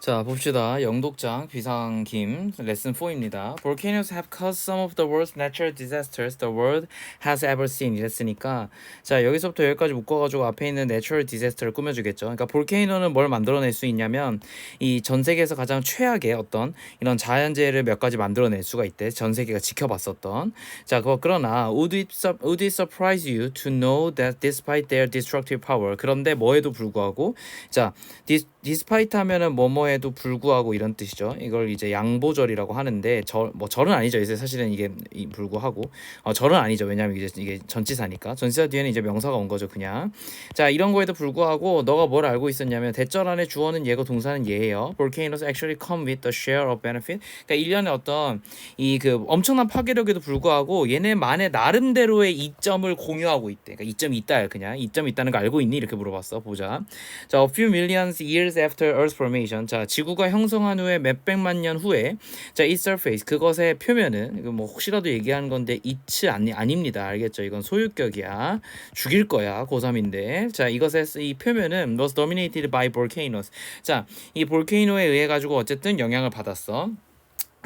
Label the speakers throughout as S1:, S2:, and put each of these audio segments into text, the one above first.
S1: 자, 봅시다. 영독장 비상김 레슨 4입니다. Volcanoes have caused some of the worst natural disasters the world has ever seen. 이랬으니까 자, 여기서부터 여기까지 묶어가지고 앞에 있는 natural disaster를 꾸며주겠죠. 그러니까 볼케이노는 뭘 만들어낼 수 있냐면 이 전 세계에서 가장 최악의 어떤 이런 자연재해를 몇 가지 만들어낼 수가 있대. 전 세계가 지켜봤었던. 자, 그러나 would it surprise you to know that despite their destructive power, 그런데 뭐에도 불구하고 자, despite 하면은 뭐뭐에도 불구하고 이런 뜻이죠. 이걸 이제 양보절이라고 하는데 절은 아니죠. 이제 사실은 이게 불구하고 절은 아니죠. 왜냐면 이게 전치사니까. 전치사 뒤에는 이제 명사가 온 거죠. 그냥. 자, 이런 거에도 불구하고 너가 뭘 알고 있었냐면 대절 안에 주어는 얘고 동사는 얘예요. Volcanoes actually come with a share of benefit. 그러니까 일련의 어떤 이 그 엄청난 파괴력에도 불구하고 얘네만의 나름대로의 이점을 공유하고 있대. 그러니까 이점이 있다. 그냥 이점이 있다는 거 알고 있니? 이렇게 물어봤어. 보자. 자, a few millions years after Earth's formation. 자, 지구가 형성한 후에 몇백만 년 후에 자, its surface 그것의 표면은 이거 뭐 혹시라도 얘기하는 건데 it's 아닙니다. 알겠죠? 이건 소유격이야. 죽일 거야. 고3인데. 자, 이 표면은 was dominated by volcanoes. 자, 이 볼케이노에 의해 가지고 어쨌든 영향을 받았어.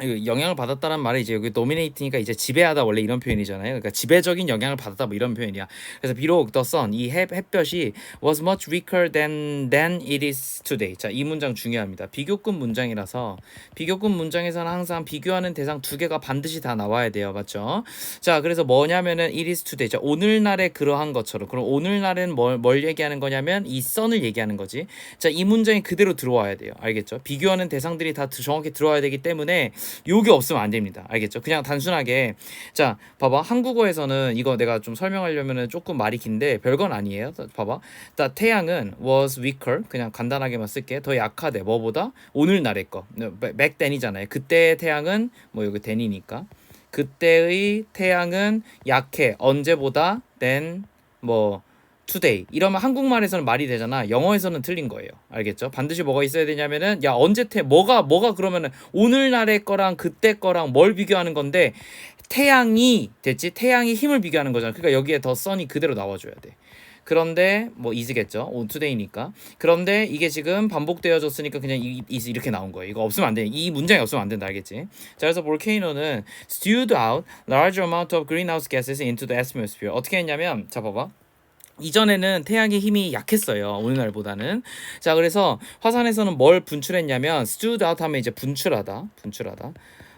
S1: 영향을 받았다는 말이 이제 여기 dominate니까 이제 지배하다 원래 이런 표현이잖아요. 그러니까 지배적인 영향을 받았다 뭐 이런 표현이야. 그래서 비록 the sun 이 햇볕이 was much weaker than it is today. 자, 이 문장 중요합니다. 비교급 문장이라서 비교급 문장에서는 항상 비교하는 대상 두 개가 반드시 다 나와야 돼요. 맞죠? 자, 그래서 뭐냐면은 it is today. 자, 오늘날의 그러한 것처럼. 그럼 오늘날은 뭘 얘기하는 거냐면 이 sun을 얘기하는 거지. 자, 이 문장이 그대로 들어와야 돼요. 알겠죠? 비교하는 대상들이 다 정확히 들어와야 되기 때문에 요게 없으면 안 됩니다. 알겠죠? 그냥 단순하게 자, 봐봐. 한국어에서는 이거 내가 좀 설명하려면은 조금 말이 긴데 별건 아니에요. 봐봐. 자, 태양은 was weaker. 그냥 간단하게만 쓸게. 더 약하대. 뭐보다? 오늘날의 거. back then이잖아요. 그때의 태양은 뭐 여기 then이니까. 그때의 태양은 약해. 언제보다 than 뭐 today 이러면 한국말에서는 말이 되잖아. 영어에서는 틀린 거예요. 알겠죠? 반드시 뭐가 있어야 되냐면은 야 언제 뭐가 그러면은 오늘날의 거랑 그때 거랑 뭘 비교하는 건데 태양이 됐지? 태양이 힘을 비교하는 거잖아. 그러니까 여기에 더 sun이 그대로 나와줘야 돼. 그런데 뭐 is겠죠. today니까. 그런데 이게 지금 반복되어졌으니까 그냥 is 이렇게 나온 거예요. 이거 없으면 안 돼. 이 문장이 없으면 안 된다. 알겠지? 자, 그래서 볼케이노는 spewed out large amount of greenhouse gases into the atmosphere. 어떻게 했냐면 자 봐봐. 이전에는 태양의 힘이 약했어요. 오늘날보다는. 자, 그래서 화산에서는 뭘 분출했냐면 stewed out 하면 이제 분출하다.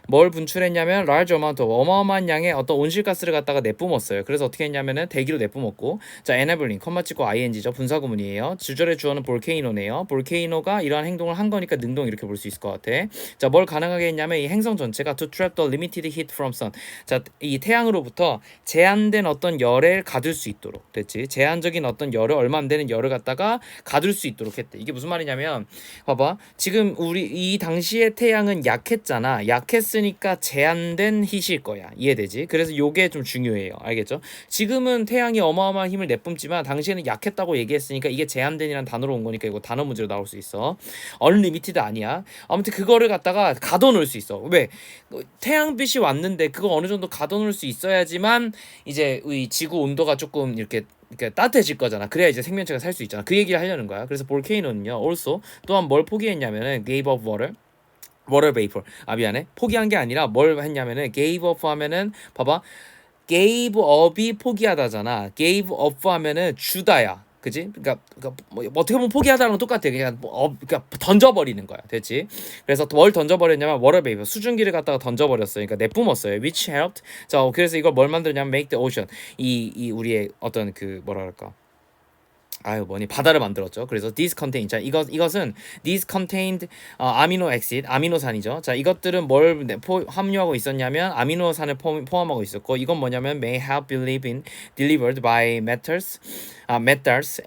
S1: 뭘 분출했냐면 large amount of 어마어마한 양의 어떤 온실가스를 갖다가 내뿜었어요. 그래서 어떻게 했냐면은 대기로 내뿜었고 자, enabling 컴마 찍고 ing죠. 분사구문이에요. 주절의 주어는 볼케이노네요. 볼케이노가 이러한 행동을 한 거니까 능동 이렇게 볼 수 있을 것 같아. 자, 뭘 가능하게 했냐면 이 행성 전체가 to trap the limited heat from sun. 자, 이 태양으로부터 제한된 어떤 열을 가둘 수 있도록 됐지. 제한적인 어떤 열을 얼마 안 되는 열을 갖다가 가둘 수 있도록 했대. 이게 무슨 말이냐면 봐봐. 지금 우리 이 당시의 태양은 약했잖아. 약했으니까 제한된 hit일 거야. 이해되지? 그래서 요게 좀 중요해요. 알겠죠? 지금은 태양이 어마어마한 힘을 내뿜지만 당시에는 약했다고 얘기했으니까 이게 제한된이라는 단어로 온 거니까 이거 단어 문제로 나올 수 있어. unlimited 아니야. 아무튼 그거를 갖다가 가둬놓을 수 있어. 왜? 태양빛이 왔는데 그거 어느 정도 가둬놓을 수 있어야지만 이제 이 지구 온도가 조금 이렇게 그러니까 따뜻해질 거잖아. 그래야 이제 생명체가 살 수 있잖아. 그 얘기를 하려는 거야. 그래서 볼케이노는요. also 또한 뭘 포기했냐면은 gave up water vapor. 아, 미안해. 포기한 게 아니라 뭘 했냐면은 gave up 하면은 봐봐. gave up이 포기하다잖아. gave up 하면은 주다야. 그지? 그러니까 뭐 어떻게 보면 포기하다랑 똑같아. 그냥 그러니까 던져버리는 거야. 됐지? 그래서 뭘 던져버렸냐면 water vapor 수증기를 갖다가 던져버렸어요. 그러니까 내뿜었어요. Which helped. 자, 그래서 이걸 뭘 만들냐면 make the ocean. 이 우리의 어떤 그 뭐라 그럴까? 바다를 만들었죠. 그래서 these contain 자 이것은 these contained 아미노 액시드 아미노산이죠. 자, 이것들은 뭘 함유하고 있었냐면 아미노산을 포함하고 있었고 이건 뭐냐면 may have been delivered by metals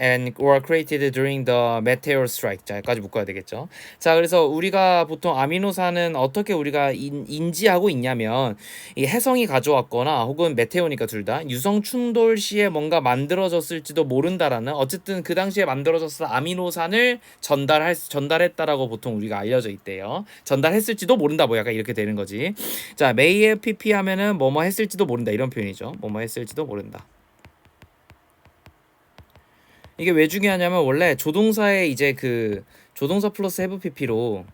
S1: and were created during the meteor strike. 자, 여기까지 묶어야 되겠죠. 자, 그래서 우리가 보통 아미노산은 어떻게 우리가 인지하고 있냐면 이 해성이 가져왔거나 혹은 메테오니까 둘 다 유성 충돌 시에 뭔가 만들어졌을지도 모른다라는 어쨌든 그 당시에 만들어졌을 아미노산을 전달했다라고 보통 우리가 알려져 있대요. 전달했을지도 모른다 뭐 약간 이렇게 되는 거지. 자, may pp 하면은 뭐뭐 했을지도 모른다 이런 표현이죠. 뭐뭐 했을지도 모른다. 이게 왜 중요하냐면 원래 조동사에 이제 그 조동사 플러스 have pp로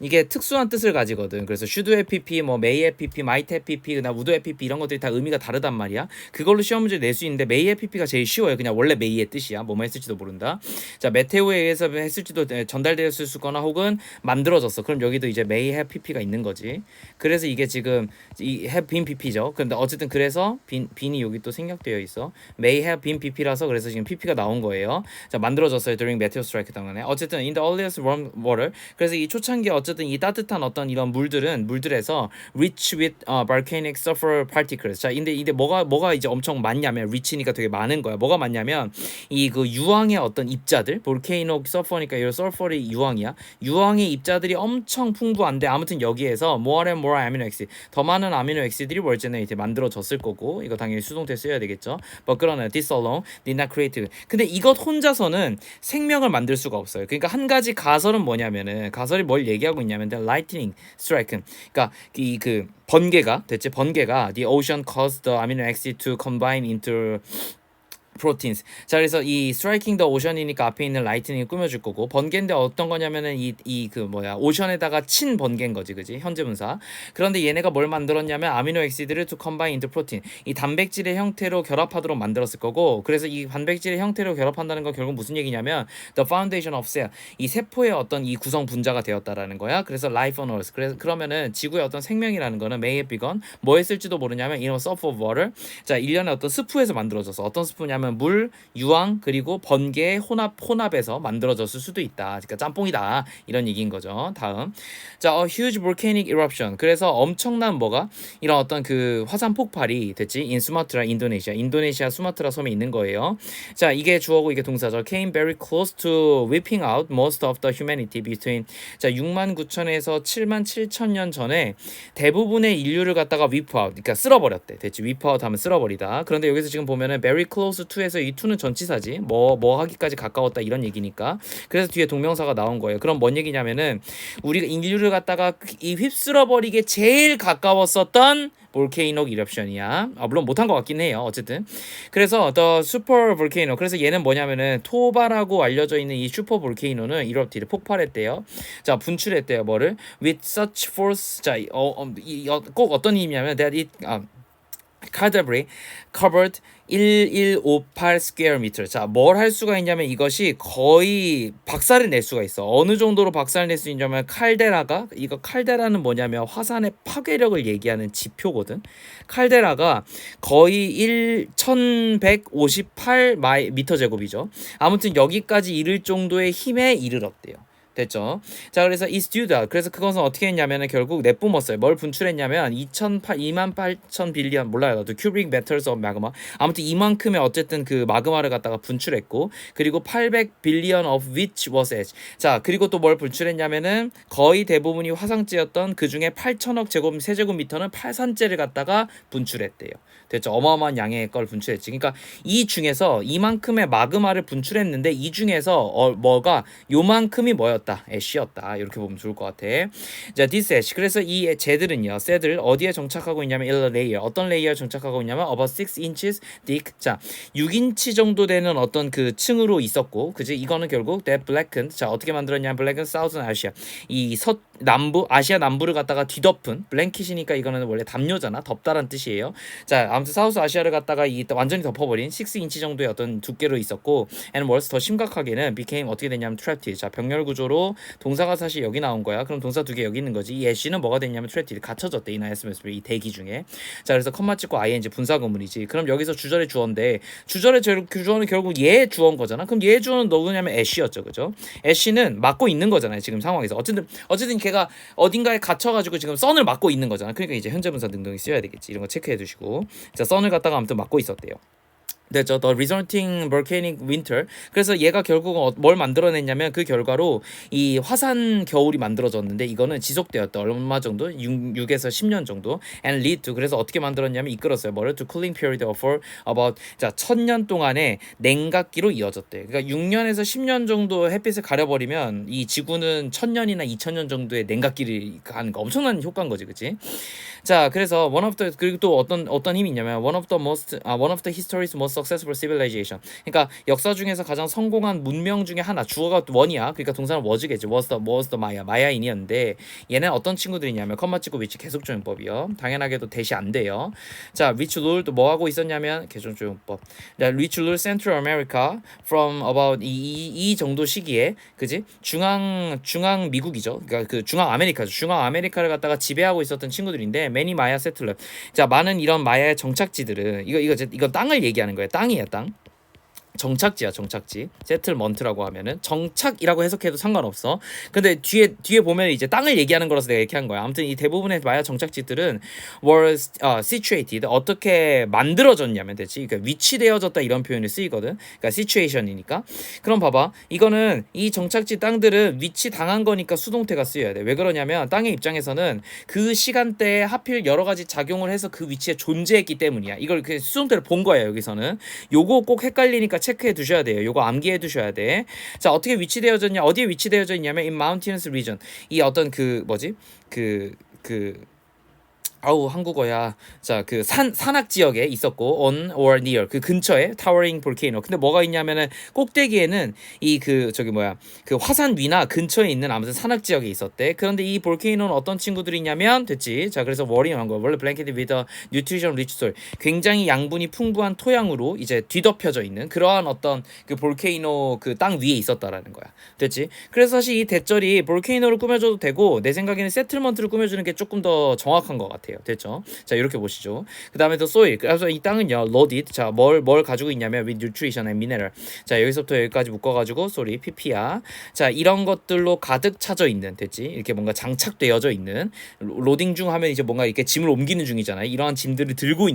S1: 이게 특수한 뜻을 가지거든. 그래서 should have pp, 뭐 may have pp, might have pp, 그다음 would have pp 이런 것들이 다 의미가 다르단 말이야. 그걸로 시험 문제 낼 수 있는데 may have pp가 제일 쉬워요. 그냥 원래 may의 뜻이야. 뭐뭐 했을지도 모른다. 자, 메테오에 의해서 했을지도 전달되었을 수거나 혹은 만들어졌어. 그럼 여기도 이제 may have pp가 있는 거지. 그래서 이게 지금 이 have been pp죠. 근데 어쨌든 그래서 been이 여기 또 생략되어 있어. may have been pp라서 그래서 지금 pp가 나온 거예요. 자, 만들어졌어요. during meteor strike 당연에. 어쨌든 in the earliest warm water. 그래서 이 초창기 어쨌든 이 따뜻한 어떤 이런 물들에서 rich with volcanic sulfur particles. 자, 근데 뭐가 이제 엄청 많냐면 rich니까 되게 많은 거야. 뭐가 많냐면 이 그 유황의 어떤 입자들, volcanic sulfur니까 이 sulfur이 유황이야. 유황의 입자들이 엄청 풍부한데 아무튼 여기에서 more and more amino acid, 더 많은 아미노 액시드들이 월제는 이제 만들어졌을 거고 이거 당연히 수동태 써야 되겠죠. But 그러나 this alone did not create. 근데 이것 혼자서는 생명을 만들 수가 없어요. 그러니까 한 가지 가설은 뭐냐면은 가설이 뭘 얘기하고 있냐면 the lightning strike. 그러니까 이 그 번개가 the ocean caused the amino acid to combine into proteins. 자, 그래서 이 striking the ocean이니까 앞에 있는 lightning이 꾸며줄 거고 번개인데 어떤 거냐면은 이 그 뭐야 오션에다가 친 번개인 거지, 그지? 현재분사. 그런데 얘네가 뭘 만들었냐면 아미노 액시드를 to combine into protein. 이 단백질의 형태로 결합하도록 만들었을 거고 그래서 이 단백질의 형태로 결합한다는 건 결국 무슨 얘기냐면 the foundation of cell. 이 세포의 어떤 이 구성 분자가 되었다라는 거야. 그래서 life on earth. 그러면은 지구의 어떤 생명이라는 거는 may have begun 뭐 했을지도 모르냐면 in a surf of water. 자, 일련의 어떤 스프에서 만들어져서 어떤 스프냐면 물, 유황 그리고 번개의 혼합에서 만들어졌을 수도 있다. 그러니까 짬뽕이다. 이런 얘기인 거죠. 다음. 자, a huge volcanic eruption. 그래서 엄청난 뭐가 이런 어떤 그 화산 폭발이 됐지. in Sumatra, 인도네시아 수마트라 섬에 있는 거예요. 자, 이게 주어고 이게 동사죠. came very close to wiping out most of the humanity between 자, 69,000에서 77,000년 전에 대부분의 인류를 갖다가 wipe out. 그러니까 쓸어버렸대. 됐지. wipe out 하면 쓸어버리다. 그런데 여기서 지금 보면은 very close to에서 이 to는 전치사지. 뭐 하기까지 가까웠다 이런 얘기니까. 그래서 뒤에 동명사가 나온 거예요. 그럼 뭔 얘기냐면은 우리가 인류를 갖다가 이 휩쓸어버리게 제일 가까웠었던 볼케이노 이럽션이야. 물론 못한 것 같긴 해요. 어쨌든 그래서 the super volcano. 그래서 얘는 뭐냐면은 토바라고 알려져 있는 이 슈퍼 볼케이노는 이럽티를 폭발했대요. 자, 분출했대요. 뭐를 with such force. 자, 꼭 어떤 의미냐면 that it caldebris covered 1158 square meter. 자, 뭘 할 수가 있냐면 이것이 거의 박살을 낼 수가 있어. 어느 정도로 박살을 낼 수 있냐면 칼데라는 뭐냐면 화산의 파괴력을 얘기하는 지표거든. 칼데라가 거의 1158 미터 제곱이죠. 아무튼 여기까지 이를 정도의 힘에 이르렀대요. 됐죠. 자, 그래서 이 스튜드 그래서 그것은 어떻게 했냐면은 결국 내뿜었어요. 뭘 분출했냐면 28,000 빌리언 몰라요. 나도 cubic meters of magma. 아무튼 이만큼의 어쨌든 그 마그마를 갖다가 분출했고 그리고 800 billion of which was ash. 자, 그리고 또 뭘 분출했냐면은 거의 대부분이 화산재였던 그 중에 8천억 세제곱미터는 팔산재를 갖다가 분출했대요. 됐죠. 어마어마한 양의 걸 분출했지. 그러니까 이 중에서 이만큼의 마그마를 분출했는데 이 중에서 뭐가 요만큼이 뭐였다? 애쉬였다. 이렇게 보면 좋을 것 같아. 자, this ash. 그래서 이 쟤들은요. 쟤들 어디에 정착하고 있냐면 in a layer. 어떤 레이어에 정착하고 있냐면 about 6 inches thick. 자, 6인치 정도 되는 어떤 그 층으로 있었고, 그지? 이거는 결국 that blackened. 자, 어떻게 만들었냐면 blackened southern Asia. 이 남부 아시아 남부를 갖다가 뒤덮은 블랭킷이니까 이거는 원래 담요잖아. 덥다란 뜻이에요. 자, 아무튼 사우스 아시아를 갖다가 완전히 덮어버린 6인치 정도의 어떤 두께로 있었고 and worse 더 심각하게는 became 어떻게 됐냐면 trapped. 자, 병렬 구조로 동사가 사실 여기 나온 거야. 그럼 동사 두 개 여기 있는 거지. 이 애쉬는 뭐가 됐냐면 trapped. 갇혀졌대. 이 나였으면 이 대기 중에. 자, 그래서 컴마 찍고 ing 분사구문이지. 그럼 여기서 주절의 주어인데 주절의 주어는 결국 얘 주어인 거잖아. 그럼 얘 주어는 누구냐면 애쉬였죠. 그죠? 애쉬는 맡고 있는 거잖아요. 지금 상황에서. 어쨌든 걔가 어딘가에 갇혀가지고 지금 썬을 맡고 있는 거잖아. 그러니까 이제 현재분사 능동이 써야 되겠지. 이런 거 체크해 두시고. 자, 썬을 갖다가 아무튼 맡고 있었대요. 됐죠. The resulting volcanic winter. 그래서 얘가 결국 뭘 만들어냈냐면 그 결과로 이 화산 겨울이 만들어졌는데 이거는 지속되었다. 얼마 정도? 6에서 10년 정도. And lead to. 그래서 어떻게 만들었냐면 이끌었어요. 뭐를? To cooling period for about 자 1000년 동안의 냉각기로 이어졌대. 그러니까 6년에서 10년 정도 햇빛을 가려버리면 이 지구는 1000년이나 2000년 정도의 냉각기를 가는 거 엄청난 효과인 거지, 그렇지? 자, 그래서 그리고 또 어떤 힘이 있냐면 one of the history's most most successful civilization. 그러니까 역사 중에서 가장 성공한 문명 중에 하나. 주어가 원이야. 그러니까 동사는 was겠지. was the Maya. 마야인이었는데 얘는 어떤 친구들이냐면 컴마 찍고 which 계속조용법이요. 당연하게도 대시 안 돼요. 자, which ruled 뭐 하고 있었냐면 계속조용법. 자, which ruled Central America from about 이 정도 시기에 그지? 중앙 미국이죠. 그러니까 그 중앙 아메리카죠. 중앙 아메리카를 갖다가 지배하고 있었던 친구들인데 many Maya settlers. 자, 많은 이런 마야의 정착지들은 이거 땅을 얘기하는 거예요. 땅이에요, 땅. 정착지야, 정착지. 세틀먼트라고 하면은 정착이라고 해석해도 상관없어. 근데 뒤에 보면 이제 땅을 얘기하는 거라서 내가 이렇게 한 거야. 아무튼 이 대부분의 마야 정착지들은 were situated 어떻게 만들어졌냐면 되지. 그러니까 위치되어졌다 이런 표현이 쓰이거든. 그러니까 situation이니까. 그럼 봐봐. 이거는 이 정착지 땅들은 위치 당한 거니까 수동태가 쓰여야 돼. 왜 그러냐면 땅의 입장에서는 그 시간대에 하필 여러 가지 작용을 해서 그 위치에 존재했기 때문이야. 이걸 그 수동태를 본 거야, 여기서는. 요거 꼭 헷갈리니까 체크해 두셔야 돼요. 요거 암기해 두셔야 돼. 자, 어떻게 위치되어졌냐? 어디에 위치되어져 있냐면 in mountainous region. 이 어떤 그 뭐지? 아우 한국어야. 자, 그 산악 지역에 있었고 on or near 그 근처에 towering volcano. 근데 뭐가 있냐면은 꼭대기에는 이 그 저기 뭐야 그 화산 위나 근처에 있는 아무튼 산악 지역에 있었대. 그런데 이 볼케이노는 어떤 친구들이 있냐면 됐지. 자, 그래서 워링한 거 원래 blanketed with a nutrition rich soil. 굉장히 양분이 풍부한 토양으로 이제 뒤덮여져 있는 그러한 어떤 그 볼케이노 그 땅 위에 있었다라는 거야. 됐지? 그래서 사실 이 대절이 볼케이노를 꾸며줘도 되고 내 생각에는 세틀먼트를 꾸며주는 게 조금 더 정확한 것 같아요. 됐죠? 자, 이렇게 보시죠. 그 다음에 또 soil. 그래서 이 땅은요, loaded. 자, 뭘 가지고 있냐면 with nutrition and mineral. 자, 여기서부터 여기까지 묶어가지고 sorry, pp야. 자, 이런 것들로 가득 차져 있는, 됐지? 이렇게 뭔가 장착되어져 있는 로딩 중 하면 이제 뭔가 이렇게 짐을 옮기는 중이잖아요. 이러한 짐들을 들고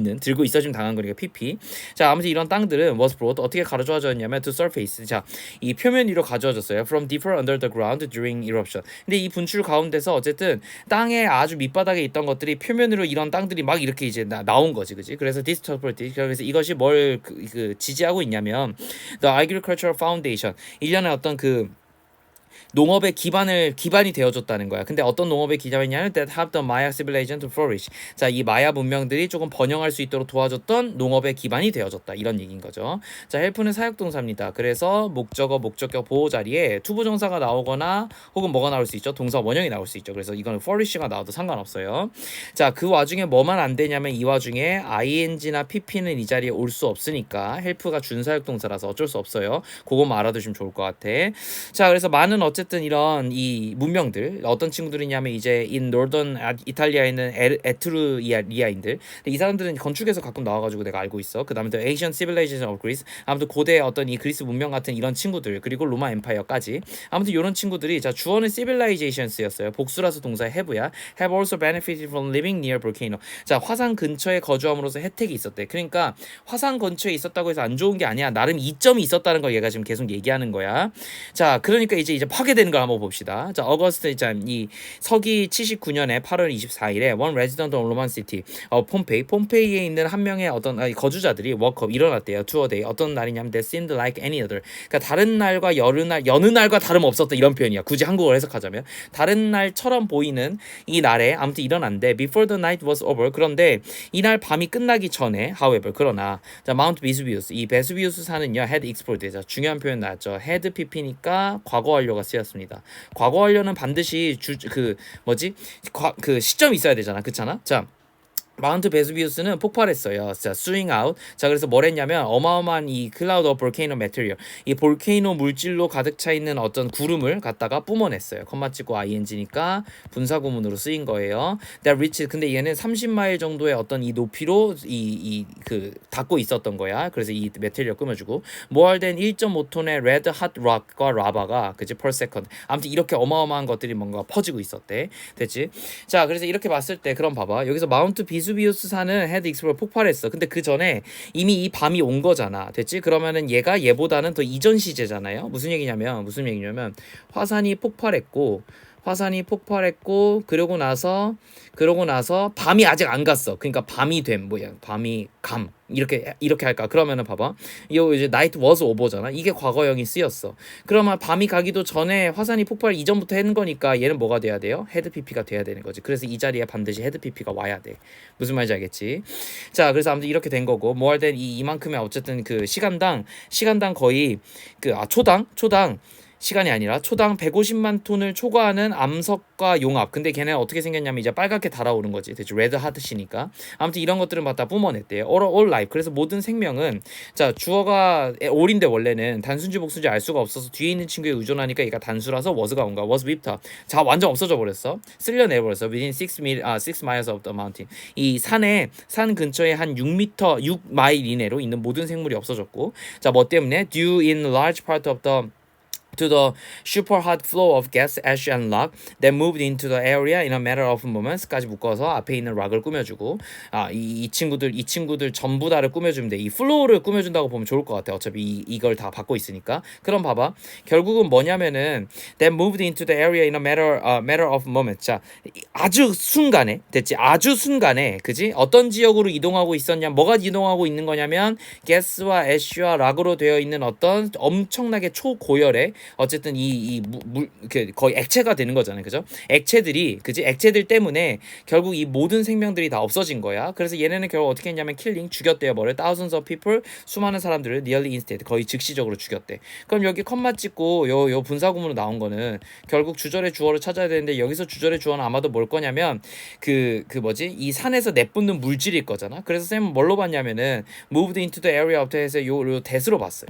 S1: 있어지면 당한 거니까 pp. 자, 아무튼 이런 땅들은 was brought 어떻게 가져와졌냐면 to surface. 자, 이 표면 위로 가져와졌어요. From deeper under the ground during eruption. 근데 이 분출 가운데서 어쨌든 땅의 아주 밑바닥에 있던 것들이 표면으로 이런 땅들이 막 이렇게 이제 나온 거지, 그지? 그래서 disturbancy. 그래서 이것이 뭘 지지하고 있냐면 the agricultural foundation. 일련의 어떤 그 농업의 기반이 되어줬다는 거야. 근데 어떤 농업의 기반이냐면 that have the Maya civilization to flourish. 자, 이 마야 문명들이 조금 번영할 수 있도록 도와줬던 농업의 기반이 되어줬다. 이런 얘기인 거죠. 자, help는 사역동사입니다. 그래서 목적격 보호 자리에 투부정사가 나오거나 혹은 뭐가 나올 수 있죠? 동사 원형이 나올 수 있죠. 그래서 이거는 flourish가 나와도 상관없어요. 자, 그 와중에 뭐만 안 되냐면 이 와중에 ing나 pp는 이 자리에 올 수 없으니까 help가 준사역동사라서 어쩔 수 없어요. 그거만 알아두시면 좋을 것 같아. 자, 그래서 많은 어쨌든 이런 이 문명들 어떤 친구들이냐면 이제 in northern 이탈리아에 있는 에트루리아인들. 이 사람들은 건축에서 가끔 나와가지고 내가 알고 있어. 그 다음에 the ancient civilization of Greece. 아무튼 고대 어떤 이 그리스 문명 같은 이런 친구들 그리고 로마 엠파이어까지. 아무튼 이런 친구들이 자 주어는 civilizations였어요. 복수라서 동사 have야. have also benefited from living near volcano. 자, 화산 근처에 거주함으로써 혜택이 있었대. 그러니까 화산 근처에 있었다고 해서 안 좋은 게 아니야. 나름 이점이 있었다는 걸 얘가 지금 계속 얘기하는 거야. 자, 그러니까 이제 파괴되는 걸 한번 봅시다. 자, 어거스트 이 서기 79년에 8월 24일에 one resident of Roman city 폼페이에 있는 한 명의 어떤 거주자들이 워크업 일어났대요. 투어 데이. 어떤 날이냐면 that seemed like any other. 그러니까 다른 날과 여느 날과 다름없었다 이런 표현이야. 굳이 한국어로 해석하자면 다른 날처럼 보이는 이 날에 아무튼 일어났는데 before the night was over. 그런데 이날 밤이 끝나기 전에 however 그러나 자, 마운트 베수비우스 이 베수비우스 산은요 had exploded. 자, 중요한 표현 나왔죠. had pp니까 과거 완료가 쓰였습니다. 과거 완료는 반드시 그 시점이 있어야 되잖아. 그렇잖아? 자, 마운트 베수비우스는 폭발했어요. 자, 스윙 아웃. 자, 그래서 뭘 했냐면 어마어마한 이 클라우드 오브 볼케이노 매테리얼. 이 볼케이노 물질로 가득 차 있는 어떤 구름을 갖다가 뿜어냈어요. 컴마 찍고 ing니까 분사 구문으로 쓰인 거예요. That reached 근데 얘는 30마일 정도의 어떤 이 높이로 닿고 있었던 거야. 그래서 이 매테리얼 꾸며주고 more than 1.5톤의 red hot rock과 라바가 그지 per second. 아무튼 이렇게 어마어마한 것들이 뭔가 퍼지고 있었대. 됐지? 자, 그래서 이렇게 봤을 때 그럼 봐봐. 여기서 마운트 비수비우스 산은 헤드 익스플로러 폭발했어. 근데 그 전에 이미 이 밤이 온 거잖아. 됐지? 그러면은 얘보다는 더 이전 시제잖아요. 무슨 얘기냐면 화산이 폭발했고 화산이 폭발했고 그러고 나서 밤이 아직 안 갔어. 그러니까 밤이 됨 뭐야? 밤이 감. 이렇게 할까? 그러면은 봐봐. 이거 이제 night was over잖아. 이게 과거형이 쓰였어. 그러면 밤이 가기도 전에 화산이 폭발 이전부터 했는 거니까 얘는 뭐가 돼야 돼요? 헤드 PP가 돼야 되는 거지. 그래서 이 자리에 반드시 헤드 PP가 와야 돼. 무슨 말인지 알겠지? 자, 그래서 아무튼 이렇게 된 거고 more than 이만큼의 어쨌든 그 시간당 거의 그 초당 시간이 아니라 초당 150만 톤을 초과하는 암석과 용합. 근데 걔네는 어떻게 생겼냐면 이제 빨갛게 달아오른 거지. 대체 레드 하드시니까. 아무튼 이런 것들은 막 다 뿜어냈대요. all life. 그래서 모든 생명은 자 주어가 all인데 원래는 단순지 복수지 알 수가 없어서 뒤에 있는 친구에 의존하니까 얘가 단수라서 was가 온 거야. was whipped up. 자 완전 없어져 버렸어. 쓸려내버렸어. within 6 miles of the mountain. 이 산 근처에 한 6마일 이내로 있는 모든 생물이 없어졌고 자 뭐 때문에 due in large part of the to the super hot flow of gas, ash, and rock that moved into the area in a matter of moments까지 묶어서 앞에 있는 락을 꾸며주고 이 친구들 전부 다를 꾸며주면 돼. 이 플로우를 꾸며준다고 보면 좋을 것 같아. 어차피 이걸 다 받고 있으니까. 그럼 봐봐. 결국은 뭐냐면은 that moved into the area in a matter of moments. 자, 아주 순간에 됐지. 아주 순간에 그지? 어떤 지역으로 이동하고 있었냐? 뭐가 이동하고 있는 거냐면 가스와 애쉬와 락으로 되어 있는 어떤 엄청나게 초고열의 어쨌든 거의 액체가 되는 거잖아요. 그죠? 액체들 때문에 결국 이 모든 생명들이 다 없어진 거야. 그래서 얘네는 결국 어떻게 했냐면 킬링 죽였대요. 뭐를 thousands of people 수많은 사람들을 nearly instead 거의 즉시적으로 죽였대. 그럼 여기 컴마 찍고 요 분사구문으로 나온 거는 결국 주절의 주어를 찾아야 되는데 여기서 주절의 주어는 아마도 뭘 거냐면 이 산에서 내뿜는 물질일 거잖아. 그래서 쌤은 뭘로 봤냐면은 moved into the area of 해서 요 대수로 봤어요.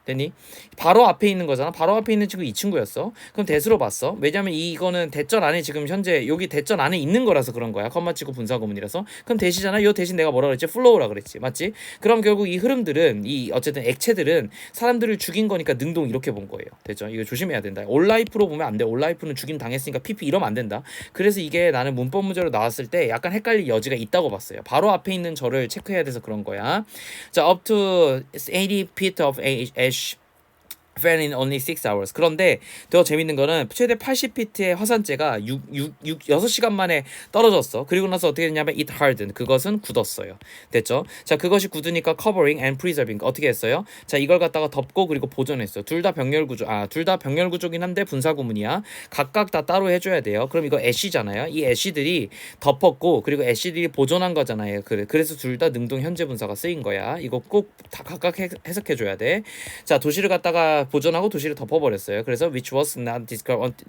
S1: 됐니? 바로 앞에 있는 거잖아. 바로 앞에 있는 친구 이 친구였어. 그럼 대수로 봤어. 왜냐면 이거는 대절 안에 지금 현재 여기 대절 안에 있는 거라서 그런 거야. 컴마 치고 분사 구문이라서. 그럼 대시잖아. 요 대신 내가 뭐라 그랬지? 플로우라 그랬지. 맞지? 그럼 결국 이 흐름들은 어쨌든 액체들은 사람들을 죽인 거니까 능동 이렇게 본 거예요. 됐죠? 이거 조심해야 된다. 올라이프로 보면 안 돼. 올라이프는 죽임 당했으니까 PP 이러면 안 된다. 그래서 이게 나는 문법 문제로 나왔을 때 약간 헷갈릴 여지가 있다고 봤어요. 바로 앞에 있는 저를 체크해야 돼서 그런 거야. 자, up to 80 feet of ash fell in only 6 hours. 그런데 더 재밌는 거는 최대 80피트의 화산재가 6시간 만에 떨어졌어. 그리고 나서 어떻게 됐냐면 it hardened. 그것은 굳었어요. 됐죠? 자, 그것이 굳으니까 covering and preserving. 어떻게 했어요? 자, 이걸 갖다가 덮고 그리고 보존했어. 둘 다 병렬 구조긴 한데 분사 구문이야. 각각 다 따로 해줘야 돼요. 그럼 이거 애쉬잖아요. 이 애쉬들이 덮었고 그리고 애쉬들이 보존한 거잖아요. 그래서 둘 다 능동 현재 분사가 쓰인 거야. 이거 꼭 다 각각 해석해줘야 돼. 자, 도시를 갖다가 보존하고 도시를 덮어버렸어요. 그래서 which was not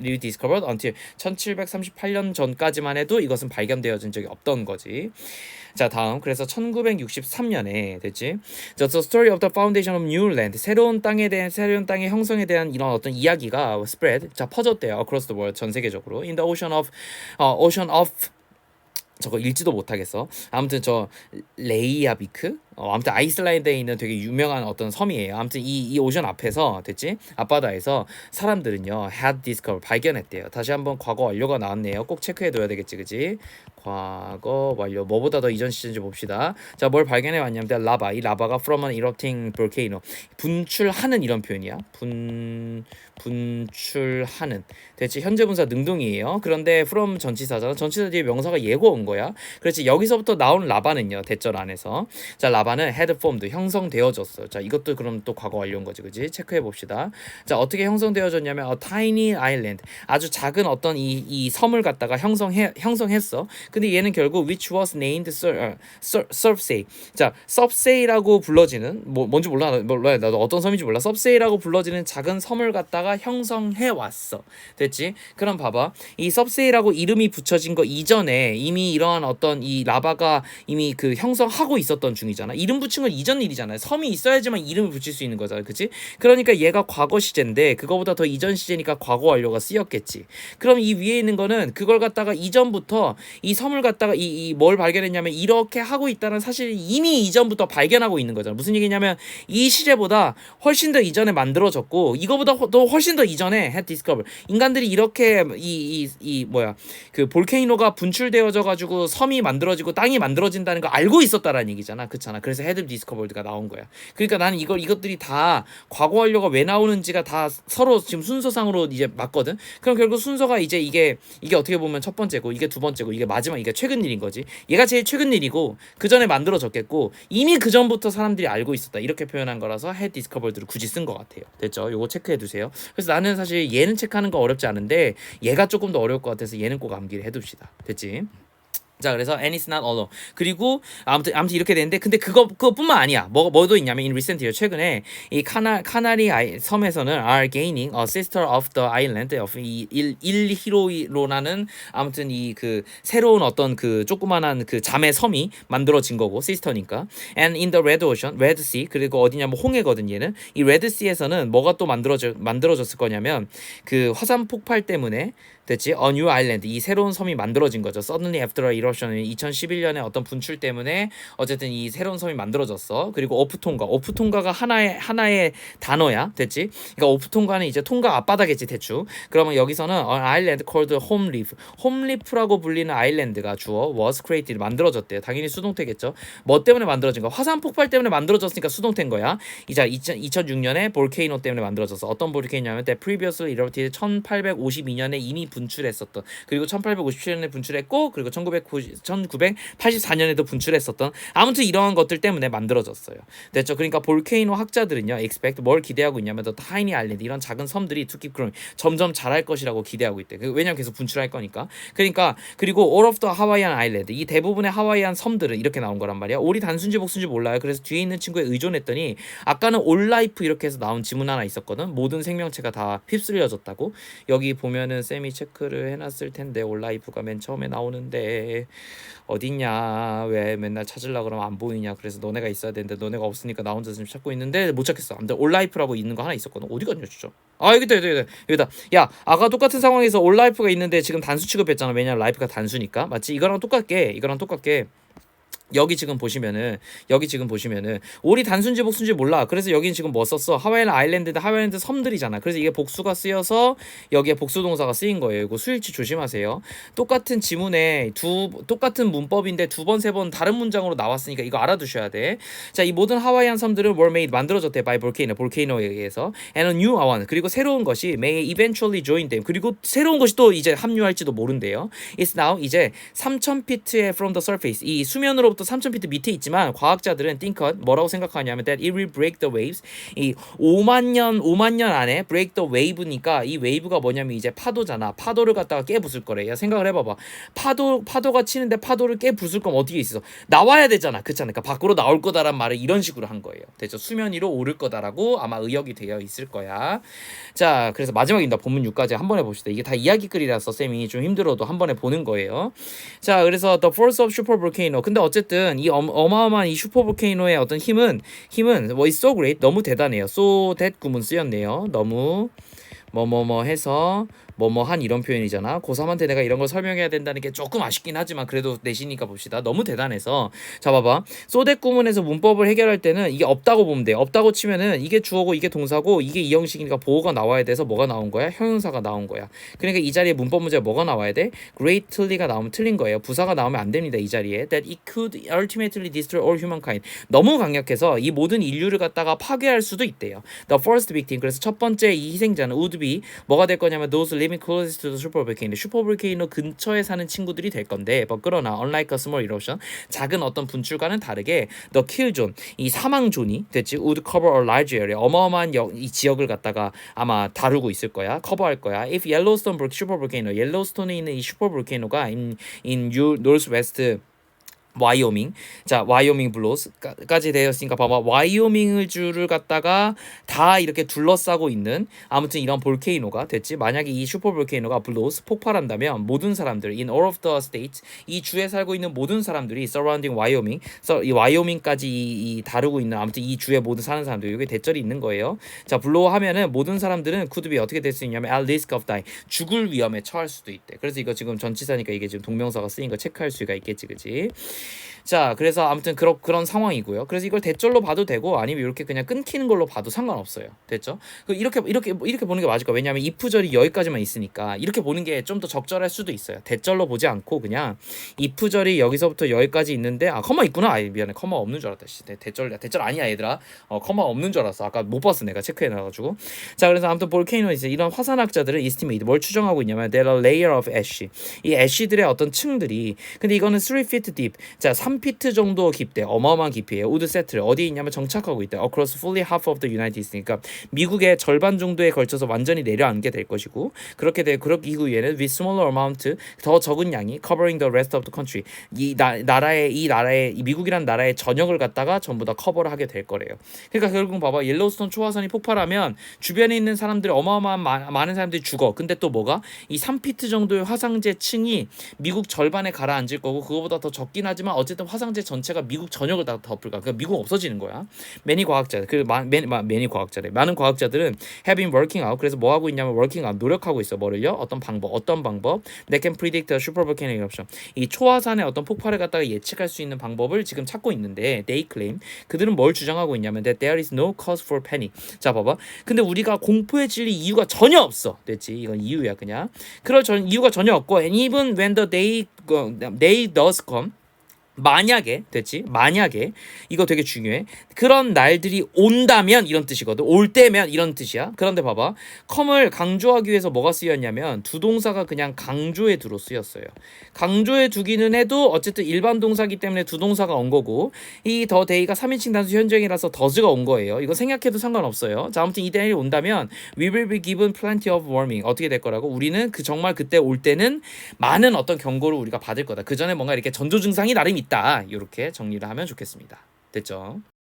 S1: rediscovered until 1738년 전까지만 해도 이것은 발견되어진 적이 없던 거지. 자, 다음. 그래서 1963년에 됐지. The story of the foundation of new land. 새로운 땅의 형성에 대한 이런 어떤 이야기가 spread. 자, 퍼졌대요. across the world. 전 세계적으로. in the ocean of 저거 읽지도 못하겠어. 아무튼 저 레이야비크? 아무튼 아이슬란드에 있는 되게 유명한 어떤 섬이에요. 아무튼 이 오션 앞에서 됐지? 앞바다에서 사람들은요 had discovered 발견했대요. 다시 한번 과거 완료가 나왔네요. 꼭 체크해둬야 되겠지, 그지? 과거 완료. 뭐보다 더 이전 시즌인지 봅시다. 자, 뭘 발견해 왔냐면 이 라바가 from an erupting volcano. 분출하는 이런 표현이야. 분출하는. 대체 현재 분사 능동이에요. 그런데 from 전치사잖아. 전치사 뒤에 명사가 예고 온 거야. 그렇지. 여기서부터 나온 라바는요. 대절 안에서. 자, 라바는 had formed 형성되어졌어. 자, 이것도 그럼 또 과거 완료인 거지, 그지? 체크해 봅시다. 자, 어떻게 형성되어졌냐면 a tiny island. 아주 작은 어떤 이 섬을 갖다가 형성했어. 근데 얘는 결국 which was named Surfsay. 자, Surfsay라고 불러지는 뭔지 몰라 나도 어떤 섬인지 몰라. Surfsay라고 불러지는 작은 섬을 갖다가 형성해 왔어. 됐지? 그럼 봐봐. 이 Surfsay라고 이름이 붙여진 거 이전에 이미 이러한 어떤 이 라바가 이미 그 형성하고 있었던 중이잖아. 이름 붙인 건 이전 일이잖아요. 섬이 있어야지만 이름을 붙일 수 있는 거잖아. 그치? 그러니까 얘가 과거 시제인데 그거보다 더 이전 시제니까 과거 완료가 쓰였겠지. 그럼 이 위에 있는 거는 그걸 갖다가 이전부터 이 섬을 갖다가 뭘 발견했냐면 이렇게 하고 있다는 사실 이미 이전부터 발견하고 있는 거잖아. 무슨 얘기냐면 이 시제보다 훨씬 더 이전에 만들어졌고 이거보다 또 훨씬 더 이전에 had discovered. 인간들이 이렇게 그 볼케이노가 분출되어져 가지고 섬이 만들어지고 땅이 만들어진다는 거 알고 있었다라는 얘기잖아. 그렇잖아. 그래서 had discovered가 나온 거야. 그러니까 나는 이것들이 다 과거 완료가 왜 나오는지가 다 서로 지금 순서상으로 이제 맞거든. 그럼 결국 순서가 이제 이게 어떻게 보면 첫 번째고 이게 두 번째고 이게 마지막 이게 최근 일인 거지. 얘가 제일 최근 일이고 그 전에 만들어졌겠고 이미 그 전부터 사람들이 알고 있었다 이렇게 표현한 거라서 had discovered를 굳이 쓴 것 같아요. 됐죠? 요거 체크해 두세요. 그래서 나는 사실 얘는 체크하는 거 어렵지 않은데 얘가 조금 더 어려울 것 같아서 얘는 꼭 암기를 해둡시다. 됐지? 자 그래서 and it's not alone 그리고 아무튼 이렇게 되는데 근데 그거뿐만 아니야 뭐도 있냐면 in recent year 최근에 이 카나리 섬에서는 are gaining a sister of the island of 일 히로로라는 아무튼 이 그 새로운 어떤 그 조그만한 그 자매 섬이 만들어진 거고 시스터니까 and in the red ocean red sea 그리고 어디냐면 홍해거든 얘는 이 red sea에서는 뭐가 또 만들어졌을 거냐면 그 화산 폭발 때문에 됐지? A new island 이 새로운 섬이 만들어진 거죠. Suddenly after a erosion 2011년에 어떤 분출 때문에 어쨌든 이 새로운 섬이 만들어졌어. 그리고 오프통가가 하나의 단어야. 됐지? 그러니까 오프통가는 이제 통가 앞바다겠지 대충. 그러면 여기서는 an island called 홈리프라고 불리는 아일랜드가 주어 was created 만들어졌대요. 당연히 수동태겠죠. 뭐 때문에 만들어진 거야? 화산 폭발 때문에 만들어졌으니까 수동태인 거야. 이자 2006년에 볼케이노 때문에 만들어졌어. 어떤 볼케이노냐면 that previously erupted 1852년에 이미 분출했었던 그리고 1857년에 분출했고 그리고 1984년에도 분출했었던 아무튼 이러한 것들 때문에 만들어졌어요. 됐죠? 그러니까 볼케이노 학자들은요 expect 뭘 기대하고 있냐면 the tiny island 이런 작은 섬들이 to keep growing 점점 자랄 것이라고 기대하고 있대. 왜냐면 계속 분출할 거니까. 그러니까 그리고 all of the Hawaiian island 이 대부분의 하와이안 섬들은 이렇게 나온 거란 말이야. 올이 단순지 복순지 몰라요. 그래서 뒤에 있는 친구에 의존했더니 아까는 all life 이렇게 해서 나온 지문 하나 있었거든. 모든 생명체가 다 휩쓸려졌다고. 여기 보면은 쌤이 체크를 해놨을 텐데 온라이프가 맨 처음에 나오는데 어딨냐 왜 맨날 찾으려고 그러면 안 보이냐 그래서 너네가 있어야 되는데 너네가 없으니까 나 혼자 지금 찾고 있는데 못 찾겠어. 아무튼 온라이프라고 있는 거 하나 있었거든. 어디 갔냐 진짜. 아 여기다 야 아까 똑같은 상황에서 온라이프가 있는데 지금 단수 취급했잖아. 왜냐면 라이프가 단수니까 맞지. 이거랑 똑같게 여기 지금 보시면은 올이 단순지 복순지 몰라. 그래서 여긴 지금 뭐 썼어? 하와이안 아일랜드인데 하와이안드 섬들이잖아. 그래서 이게 복수가 쓰여서 여기에 복수 동사가 쓰인 거예요. 이거 수일치 조심하세요. 똑같은 지문에 똑같은 문법인데 두 번 세 번 다른 문장으로 나왔으니까 이거 알아두셔야 돼. 자, 이 모든 하와이안 섬들은 were made 만들어졌대 by 볼케이노에 의해서 and a new one 그리고 새로운 것이 may eventually join them 그리고 새로운 것이 또 이제 합류할지도 모른대요. It's now 이제 3,000피트의 from the surface 이 수면으로부터 3,000피트 밑에 있지만 과학자들은 think 뭐라고 생각하냐면 that it will break the waves 이 5만 년 안에 break the wave니까 이 웨이브가 뭐냐면 이제 파도잖아. 파도를 갖다가 깨부술 거래. 야 생각을 해봐봐. 파도가 치는데 파도를 깨부술 거면 어떻게 있어? 나와야 되잖아. 그렇지 않을까? 밖으로 나올 거다란 말을 이런 식으로 한 거예요. 됐죠? 수면 위로 오를 거다라고 아마 의역이 되어 있을 거야. 자, 그래서 마지막입니다. 본문 6까지 한 번에 봅시다. 이게 다 이야기글이라서 쌤이 좀 힘들어도 한 번에 보는 거예요. 자, 그래서 the force of supervolcano. 근데 어쨌든 이 어마어마한 이 슈퍼볼케이노의 어떤 힘은 뭐 is so great 너무 대단해요. so that 구문 쓰였네요. 너무 뭐뭐뭐 해서 뭐뭐한 이런 표현이잖아. 고3한테 내가 이런 걸 설명해야 된다는 게 조금 아쉽긴 하지만 그래도 내시니까 봅시다. 너무 대단해서 자 봐봐. 소댓 구문에서 문법을 해결할 때는 이게 없다고 보면 돼. 없다고 치면은 이게 주어고 이게 동사고 이게 이형식이니까 보어가 나와야 돼서 뭐가 나온 거야? 형용사가 나온 거야. 그러니까 이 자리에 문법 문제가 뭐가 나와야 돼? greatly가 나오면 틀린 거예요. 부사가 나오면 안 됩니다. 이 자리에 that it could ultimately destroy all humankind 너무 강력해서 이 모든 인류를 갖다가 파괴할 수도 있대요. The first victim 그래서 첫 번째 이 희생자는 would be 뭐가 될 거냐면 those living closest to the supervolcano 슈퍼볼케이노 근처에 사는 친구들이 될 건데 그러나 unlike a small eruption 작은 어떤 분출과는 다르게 the kill zone 이 사망 존이 됐지 would cover a large area 어마어마한 이 지역을 갖다가 아마 다루고 있을 거야 커버할 거야 if Yellowstone 슈퍼볼케이노 옐로스톤에 있는 이 슈퍼볼케이노가 in northwest 와이오밍 자 와이오밍 블로스까지 되었으니까 봐봐 와이오밍을 주를 갖다가 다 이렇게 둘러싸고 있는 아무튼 이런 볼케이노가 됐지 만약에 이 슈퍼볼케이노가 블로스 폭발한다면 모든 사람들 in all of the states 이 주에 살고 있는 모든 사람들이 surrounding 와이오밍 이 와이오밍까지 이 다루고 있는 아무튼 이 주에 모든 사는 사람들 이게 대절이 있는 거예요. 자 블로우 하면은 모든 사람들은 could be 어떻게 될 수 있냐면 at risk of dying 죽을 위험에 처할 수도 있대. 그래서 이거 지금 전치사니까 이게 지금 동명사가 쓰인 거 체크할 수가 있겠지 그지. 자, 그래서 아무튼 그런 상황이고요. 그래서 이걸 대절로 봐도 되고 아니면 이렇게 그냥 끊기는 걸로 봐도 상관없어요. 됐죠? 이렇게 보는 게 맞을 거예요. 왜냐하면 if절이 여기까지만 있으니까 이렇게 보는 게 좀 더 적절할 수도 있어요. 대절로 보지 않고 그냥 if절이 여기서부터 여기까지 있는데 컴마 있구나. 미안해. 컴마 없는 줄 알았다. 대절 아니야, 얘들아. 컴마 없는 줄 알았어. 아까 못 봤어. 내가 체크해 놔 가지고. 자, 그래서 아무튼 볼케이노 이제 이런 화산학자들은 estimate 뭘 추정하고 있냐면 there are layer of ash. 이 애쉬들의 어떤 층들이 근데 이거는 3 feet deep. 자, 3피트 정도 깊대. 어마어마한 깊이에요. 우드 세트를 어디에 있냐면 정착하고 있대. Across fully half of the United States. 그러니까 미국의 절반 정도에 걸쳐서 완전히 내려앉게 될 것이고 그렇게 이후에는 with smaller amount 더 적은 양이 covering the rest of the country. 이 미국이란 나라의 전역을 갖다가 전부 다 커버를 하게 될 거래요. 그러니까 결국 봐봐. 옐로우스톤 초화산이 폭발하면 주변에 있는 사람들이 어마어마한 많은 사람들이 죽어. 근데 또 뭐가 이 3피트 정도의 화상재 층이 미국 절반에 가라앉을 거고 그거보다 더 적긴 하지만 어쨌든 화상재 전체가 미국 전역을 다 덮을 거야. 그러니까 미국 없어지는 거야. 많은 과학자들은 have been working out. 그래서 뭐 하고 있냐면 working out 노력하고 있어. 뭐를요? 어떤 방법 that can predict a supervolcanic eruption. 이 초화산의 어떤 폭발을 갖다가 예측할 수 있는 방법을 지금 찾고 있는데 they claim 그들은 뭘 주장하고 있냐면 that there is no cause for panic. 자, 봐봐. 근데 우리가 공포에 질릴 이유가 전혀 없어. 됐지? 이건 이유야 그냥. 그럴 이유가 전혀 없고 and even when the day does come 만약에 됐지? 만약에 이거 되게 중요해. 그런 날들이 온다면 이런 뜻이거든. 올 때면 이런 뜻이야. 그런데 봐봐. 컴을 강조하기 위해서 뭐가 쓰였냐면 두 동사가 그냥 강조에 두로 쓰였어요. 강조에 두기는 해도 어쨌든 일반 동사기 때문에 두 동사가 온 거고 이 더 데이가 3인칭 단수 현정이라서 더즈가 온 거예요. 이거 생략해도 상관없어요. 자, 아무튼 이 날이 온다면 we will be given plenty of warning. 어떻게 될 거라고? 우리는 정말 그때 올 때는 많은 어떤 경고를 우리가 받을 거다. 그 전에 뭔가 이렇게 전조 증상이 나름 있다. 이렇게 정리를 하면 좋겠습니다. 됐죠?